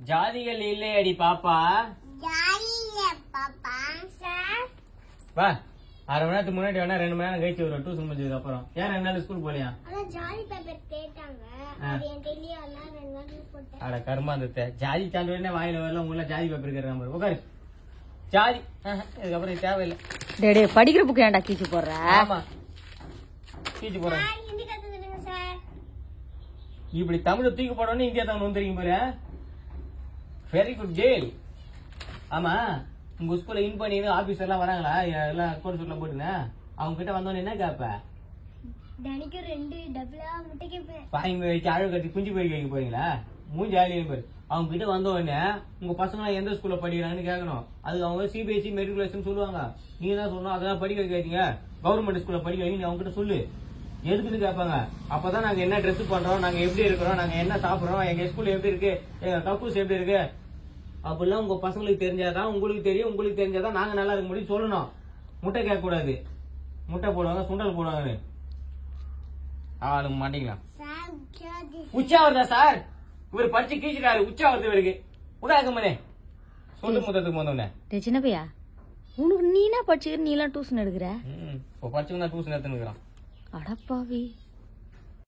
ஜாதிகள் இல்லையடி பாப்பா. வா, 1/2 மணி நேரத்துக்கு முன்னாடி வேணா 2 மணி நேரம் கழிச்சு வரும் டியூஷன் முடிஞ்சதுக்கு அப்புறம். ஏன் 2 நாள் ஸ்கூல் போலியா? அட கர்மாந்தத்தை, ஜாதி சான்று வாயில வரல. உங்கள ஜாதி பேப்பர் இருக்கிற உட்காரு. ஜாதி இதுக்கப்புறம் தேவையில்லை. டேடே படிக்கிற புக்கு ஏன்டா கீச்சு போடுற? ஆமா கீச்சு போடுறேன். இப்படி தமிழ தூக்கி போடணும் இந்தியா தமிழ் வந்துருக்கீங்க பாரு. Very good jail. ஆமா, உங்க ஸ்கூல்ல இன் பண்ணி ஆபீஸ் எல்லாம் வராங்களா? எல்லாம் அக்கௌண்ட் சொல்ல போட்டுங்க. அவங்க கிட்ட வந்தோன்னு என்ன கேப்ப? பாய்ங்க வச்சு அழகு கட்டி குஞ்சு போய் வைக்க போறீங்களா? மூஞ்சி ஆளி பாரு. அவங்க கிட்ட வந்த உடனே உங்க பசங்க எந்த ஸ்கூல்ல படிக்கிறாங்கன்னு கேட்கணும். அது அவங்க சிபிஎஸ்சி மெட்ரிகுலேஷன் சொல்லுவாங்க. நீங்க தான் சொல்லணும். அதெல்லாம் படிக்க வைக்காதீங்க, கவர்மெண்ட் ஸ்கூல்ல படிக்க வைங்க அவங்க கிட்ட சொல்லு. எதுக்குன்னு கேட்பாங்க. அப்பதான் நாங்க என்ன ட்ரெஸ் பண்றோம், நாங்க எப்படி இருக்கிறோம், நாங்க என்ன சாப்பிடுறோம், எங்க ஸ்கூல் எப்படி இருக்கு, எங்க கக்கூஸ் எப்படி இருக்கு, அப்படிலாம் உங்க பசங்களுக்கு தெரிஞ்சாதான் உங்களுக்கு தெரியும். உங்களுக்கு தெரிஞ்சாதான் நாங்க நல்லா இருக்க முடியும் சொல்லணும். முட்டை கேட்க கூடாது. முட்டை போடுவாங்க, சுண்டல் போடுவாங்க. ஆளு மாட்டீங்களா? உச்சா வருதா சார்? இவர் படிச்சு கீழ்ச்சிட்டாரு. உச்சா வருது இவருக்கு. உடாக்கமனே சொல்லு முதத்துக்கு வந்தோடனே. சின்ன பையா, உனக்கு நீனா படிச்சுக்கிற, நீ எல்லாம் டியூஷன் எடுக்கிற? படிச்சுக்கா டியூஷன் எடுத்துன்னு இருக்கிறான். அடப்பாவி.